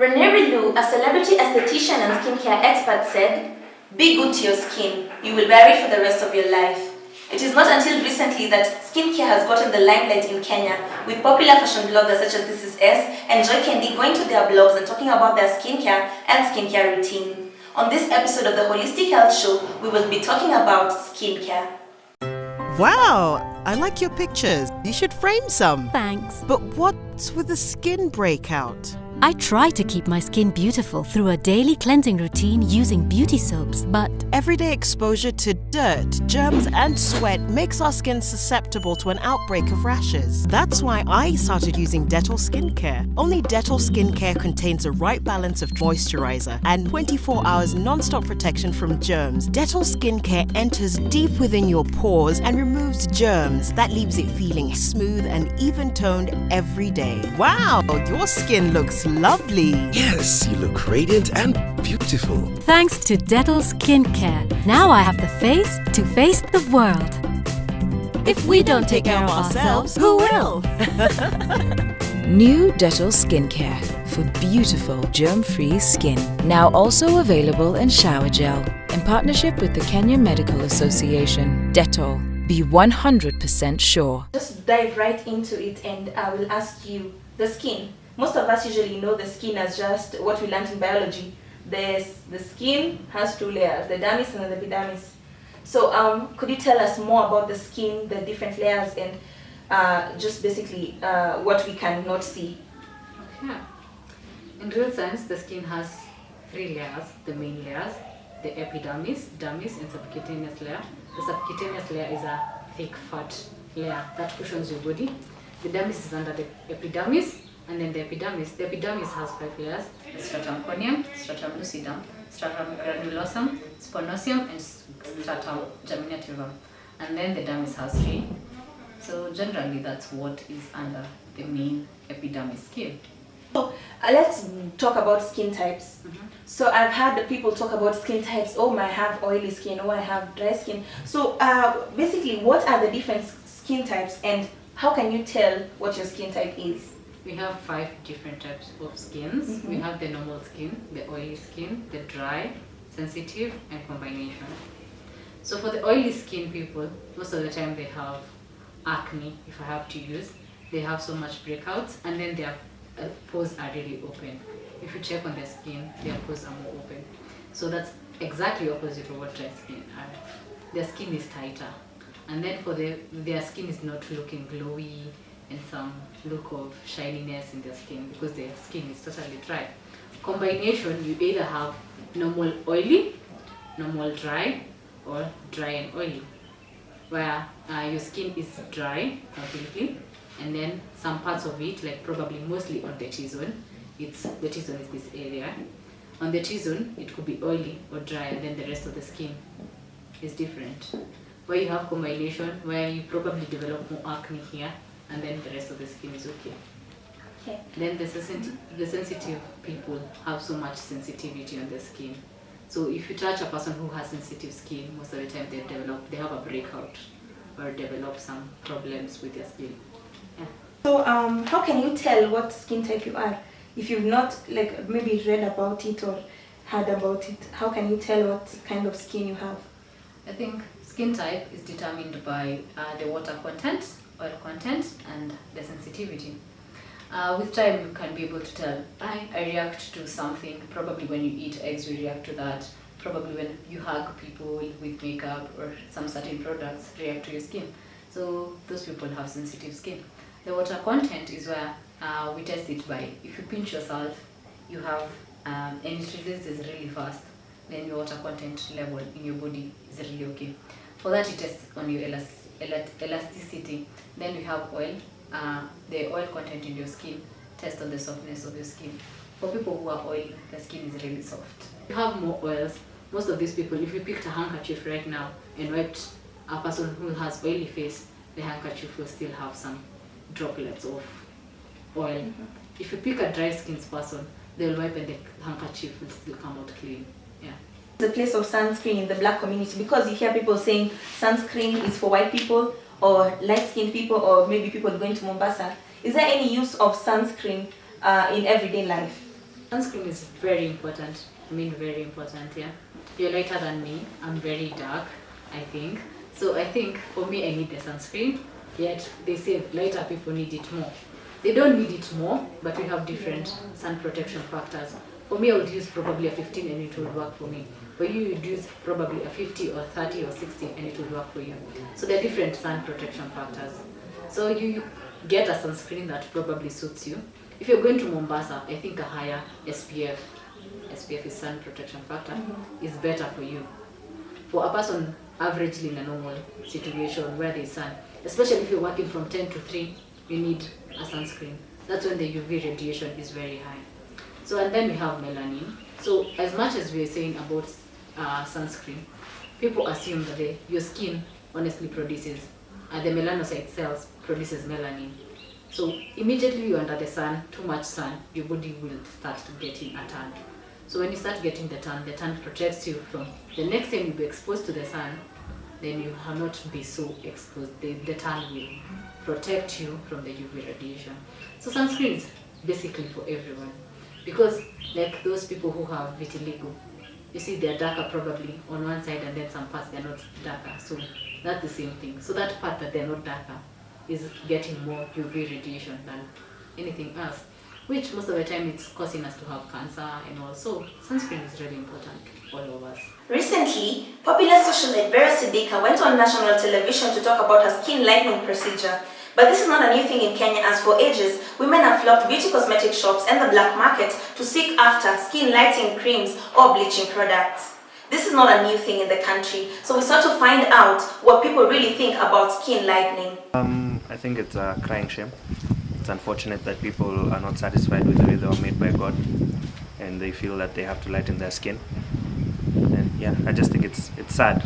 Renee Liu, a celebrity esthetician and skincare expert, said, "Be good to your skin. You will wear it for the rest of your life." It is not until recently that skincare has gotten the limelight in Kenya, with popular fashion bloggers such as This Is S and Joy Candy going to their blogs and talking about their skincare and skincare routine. On this episode of the Holistic Health Show, we will be talking about skincare. Wow, I like your pictures. You should frame some. Thanks. But what's with the skin breakout? I try to keep my skin beautiful through a daily cleansing routine using beauty soaps, but Everyday exposure to dirt, germs, and sweat makes our skin susceptible to an outbreak of rashes. That's why I started using Dettol skincare. Only Dettol skincare contains the right balance of moisturizer and 24 hours non-stop protection from germs. Dettol skincare enters deep within your pores and removes germs. That leaves it feeling smooth and even-toned every day. Wow, your skin looks lovely. Yes, you look radiant and beautiful. thanks to Dettol Skincare, now I have the face to face the world. If we don't take care of ourselves, who will? New Dettol Skincare for beautiful germ-free skin. Now also available in shower gel in partnership with the Kenya Medical Association. Dettol. Be 100% sure. Just dive right into it, and I will ask you, the skin. Most of us usually know the skin as just what we learned in biology. The skin has two layers, the dermis and the epidermis. So could you tell us more about the skin, the different layers, and just basically what we cannot see? Okay. In real science, the skin has three layers, the main layers: the epidermis, dermis, and subcutaneous layer. The subcutaneous layer is a thick fat layer that cushions your body. The dermis is under the epidermis, and then the epidermis has 5 layers: the stratum corneum, stratum lucidum, stratum granulosum, sponosium, and stratum germinativum. And then the dermis has 3. So generally that's what is under the main epidermis skin. So let's talk about skin types. So I've heard people talk about skin types. Oh, I have oily skin. Oh, I have dry skin. So basically, what are the different skin types, and how can you tell what your skin type is? We have 5 different types of skins. We have the normal skin, the oily skin, the dry, sensitive, and combination. So for the oily skin people, most of the time they have acne, if I have to use. They have so much breakouts, and then their pores are really open. If you check on their skin, their pores are more open. So that's exactly opposite of what dry skin are. Their skin is tighter, and then for their skin is not looking glowy and some look of shininess in their skin because their skin is totally dry. Combination, you either have normal oily, normal dry, or dry and oily, where your skin is dry completely, and then some parts of it, like probably mostly on the T-zone, the T-zone is this area. On the T-zone, it could be oily or dry, and then the rest of the skin is different. Where you have combination, where you probably develop more acne here, and then the rest of the skin is okay. Okay. Then the sensitive people have so much sensitivity on their skin. So if you touch a person who has sensitive skin, most of the time they have a breakout or develop some problems with their skin. Yeah. So how can you tell what skin type you are? If you've not maybe read about it or heard about it, how can you tell what kind of skin you have? I think skin type is determined by the water content, oil content, and the sensitivity. With time, you can be able to tell, I react to something. Probably when you eat eggs, you react to that. Probably when you hug people with makeup or some certain products, react to your skin. So those people have sensitive skin. The water content is where we test it by, if you pinch yourself, you have, and it releases really fast, then your water content level in your body is really okay. For that, you test on your elasticity. Then you have oil, the oil content in your skin, test on the softness of your skin. For people who are oily, the skin is really soft. You have more oils. Most of these people, if you picked a handkerchief right now and wiped a person who has oily face, the handkerchief will still have some droplets of oil. If you pick a dry skin person, they'll wipe and the handkerchief will still come out clean. Yeah. The place of sunscreen in the black community, because you hear people saying sunscreen is for white people or light-skinned people or maybe people going to Mombasa. Is there any use of sunscreen in everyday life? sunscreen is very important. I mean, very important, yeah. You're lighter than me. I'm very dark, I think. So I think for me, I need the sunscreen. Yet they say lighter people need it more. They don't need it more, but we have different sun protection factors. For me, I would use probably a 15 and it will work for me. For you, you'd use probably a 50 or 30 or 60 and it will work for you. So there are different sun protection factors. So you get a sunscreen that probably suits you. If you're going to Mombasa, I think a higher SPF is sun protection factor, is better for you. For a person averagely in a normal situation where there's sun, especially if you're working from 10 to 3, you need a sunscreen. That's when the UV radiation is very high. So, and then we have melanin. So as much as we're saying about sunscreen, people assume that your skin honestly produces, the melanocyte cells produces melanin. So immediately you're under the sun, too much sun, your body will start getting a tan. So when you start getting the tan protects you from the next time you be exposed to the sun, then you will not be so exposed. The tan will protect you from the UV radiation. So sunscreen is basically for everyone. Because like those people who have vitiligo, you see they're darker probably on one side and then some parts they're not darker. So that's the same thing. So that part that they're not darker is getting more UV radiation than anything else, which most of the time it's causing us to have cancer and all. So sunscreen is really important for all of us. Recently, popular socialite Vera Sidika went on national television to talk about her skin lightening procedure. But this is not a new thing in Kenya, as for ages, women have flocked beauty cosmetic shops and the black market to seek after skin lightening creams or bleaching products. This is not a new thing in the country, so we sought to find out what people really think about skin lightening. I think it's a crying shame. It's unfortunate that people are not satisfied with the way they were made by God, and they feel that they have to lighten their skin. And yeah, I just think it's sad.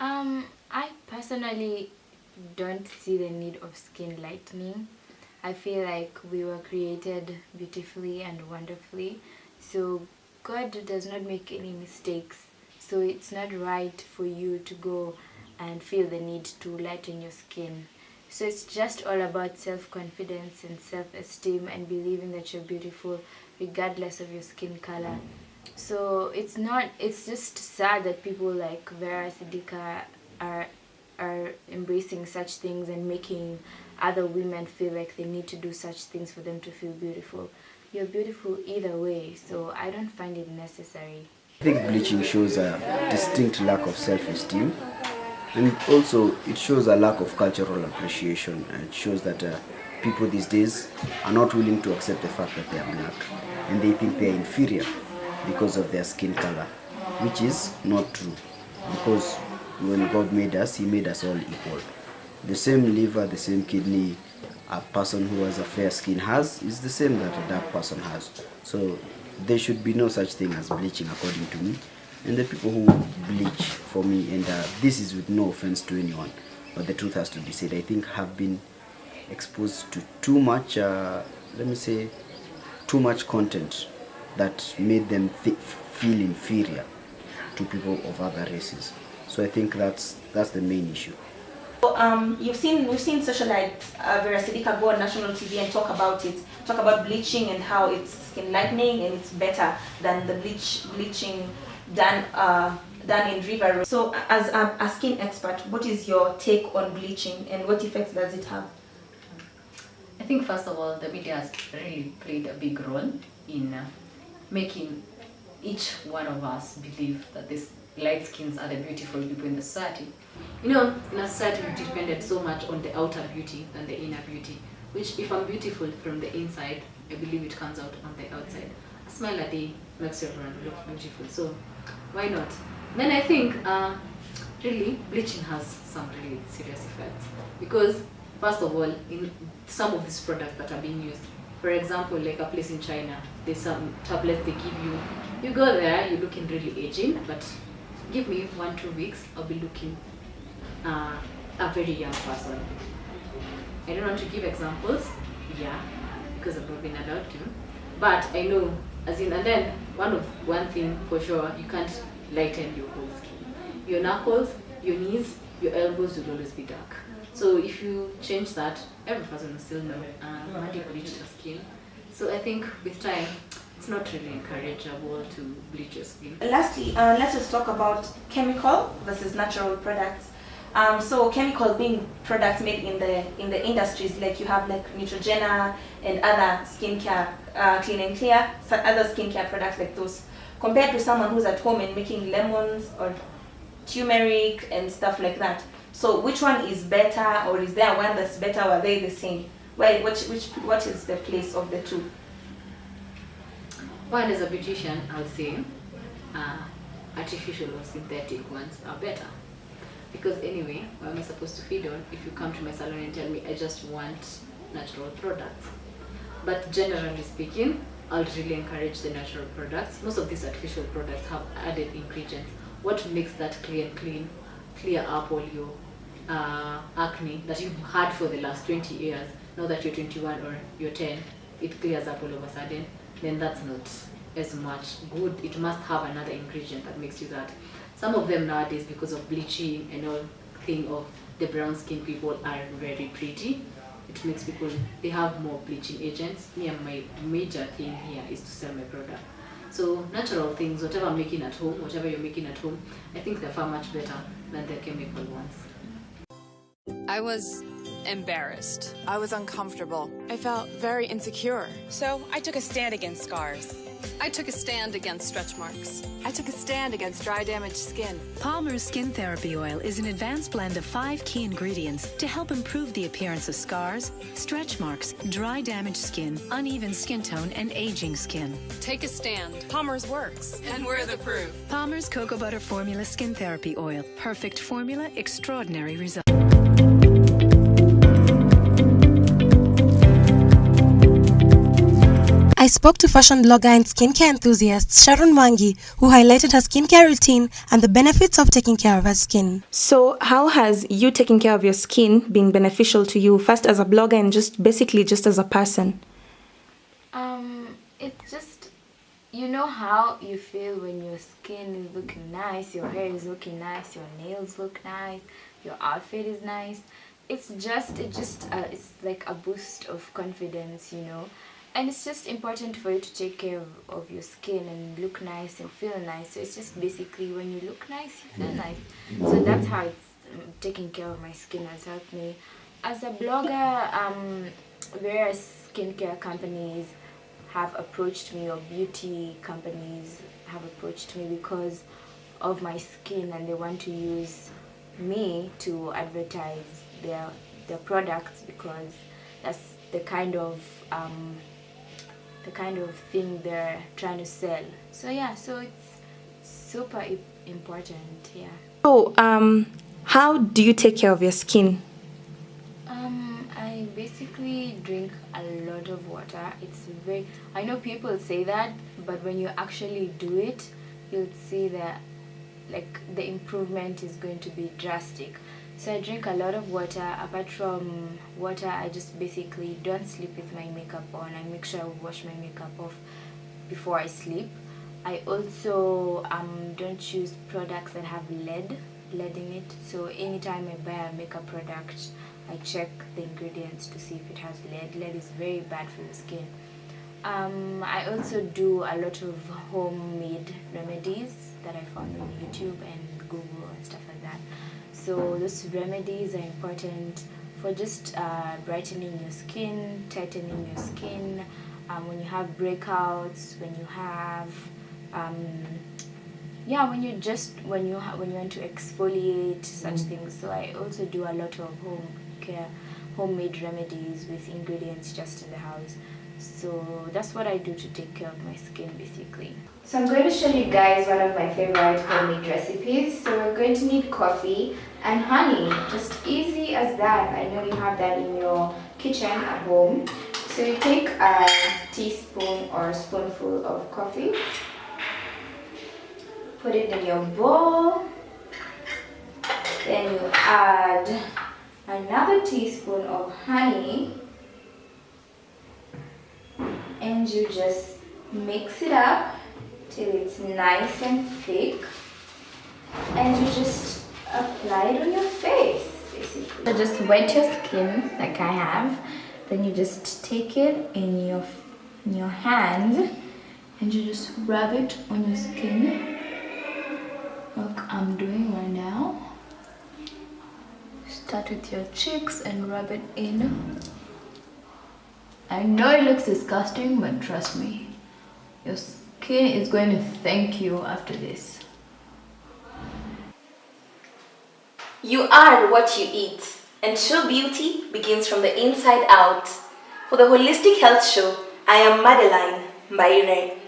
I personally don't see the need of skin lightening. I feel like we were created beautifully and wonderfully, so God does not make any mistakes. So it's not right for you to go and feel the need to lighten your skin. So it's just all about self-confidence and self-esteem and believing that you're beautiful regardless of your skin color. So it's just sad that people like Vera Sidika are embracing such things and making other women feel like they need to do such things for them to feel beautiful. You're beautiful either way, so I don't find it necessary. I think bleaching shows a distinct lack of self-esteem, and also it shows a lack of cultural appreciation, and it shows that people these days are not willing to accept the fact that they are black, and they think they are inferior because of their skin color, which is not true, because when God made us, He made us all equal. The same liver, the same kidney a person who has a fair skin has is the same that a dark person has. So there should be no such thing as bleaching, according to me. And the people who bleach, for me, and this is with no offense to anyone, but the truth has to be said, I think have been exposed to too much, too much content that made them feel inferior to people of other races. So I think that's the main issue. We've seen socialites Vera Sidika go on national TV and talk about bleaching and how it's skin lightening and it's better than the bleaching done in River. So as a skin expert, what is your take on bleaching and what effects does it have? I think first of all, the media has really played a big role in making each one of us believe that these light skins are the beautiful people in the society. You know, in a society we depended so much on the outer beauty than the inner beauty, which if I'm beautiful from the inside, I believe it comes out on the outside. A smile a day makes everyone look beautiful, so why not? Then I think really bleaching has some really serious effects, because first of all, in some of these products that are being used, for example, like a place in China, there's some tablets they give you. You go there, you're looking really aging, but give me 1-2 weeks, I'll be looking a very young person. I don't want to give examples, because I've not been allowed to, but I know, and then one thing for sure, you can't lighten your whole skin. Your knuckles, your knees, your elbows will always be dark. So if you change that, every person will still know Mandy bleached her skin. So I think with time, it's not really encourageable to bleach your skin. Lastly, let us talk about chemical versus natural products. So chemical being products made in the industries, like you have like Neutrogena and other skincare, Clean and Clear, other skincare products like those, compared to someone who's at home and making lemons or turmeric and stuff like that. So which one is better, or is there one that's better, or are they the same? Well, what is the place of the two? Well, as a beautician, I would say artificial or synthetic ones are better. Because anyway, what am I supposed to feed on if you come to my salon and tell me I just want natural products? But generally speaking, I'll really encourage the natural products. Most of these artificial products have added ingredients. What makes that clear up all your acne that you've had for the last 20 years, now that you're 21 or you're 10, it clears up all of a sudden, then that's not as much good. It must have another ingredient that makes you that. Some of them nowadays, because of bleaching and all thing of the brown skin people, are very pretty. It makes people, they have more bleaching agents. Me and my major thing here is to sell my product. So natural things, whatever I'm making at home, whatever you're making at home, I think they're far much better than the chemical ones. I was embarrassed. I was uncomfortable. I felt very insecure. So I took a stand against scars. I took a stand against stretch marks. I took a stand against dry, damaged skin. Palmer's Skin Therapy Oil is an advanced blend of 5 key ingredients to help improve the appearance of scars, stretch marks, dry, damaged skin, uneven skin tone, and aging skin. Take a stand. Palmer's works. And we're the proof. Palmer's Cocoa Butter Formula Skin Therapy Oil. Perfect formula, extraordinary results. I spoke to fashion blogger and skincare enthusiast Sharon Mwangi, who highlighted her skincare routine and the benefits of taking care of her skin. So how has you taking care of your skin been beneficial to you, first as a blogger and just basically just as a person? It's just, you know how you feel when your skin is looking nice, your hair is looking nice, your nails look nice, your outfit is nice. It's like a boost of confidence, you know. And it's just important for you to take care of your skin and look nice and feel nice. So it's just basically when you look nice, you feel nice. So that's how it's taking care of my skin has helped me. As a blogger, various skincare companies have approached me, or beauty companies have approached me because of my skin, and they want to use me to advertise their products, because that's the kind of thing they're trying to sell. So yeah, so it's super important. Yeah. So how do you take care of your skin? I basically drink a lot of water. I know people say that, but when you actually do it, you'll see that the improvement is going to be drastic. So I drink a lot of water. Apart from water, I just basically don't sleep with my makeup on. I make sure I wash my makeup off before I sleep. I also don't use products that have lead in it. So anytime I buy a makeup product, I check the ingredients to see if it has lead. Lead is very bad for the skin. I also do a lot of homemade remedies that I found on YouTube and Google and stuff like that. So those remedies are important for just brightening your skin, tightening your skin, when you have breakouts, when you have when you want to exfoliate, such things. So I also do a lot of homemade remedies with ingredients just in the house. So that's what I do to take care of my skin, basically. So I'm going to show you guys one of my favorite homemade recipes. So we're going to need coffee and honey, just easy as that. I know you have that in your kitchen at home. So you take a teaspoon or spoonful of coffee, put it in your bowl, then you add another teaspoon of honey, and you just mix it up till it's nice and thick, and you just apply it on your face, basically. So just wet your skin like I have, then you just take it in your hand and you just rub it on your skin like I'm doing right now. Start with your cheeks and rub it in. I know it looks disgusting, but trust me, your skin is going to thank you after this. You are what you eat, and true beauty begins from the inside out. For the Holistic Health Show, I am Madeline Mbaire.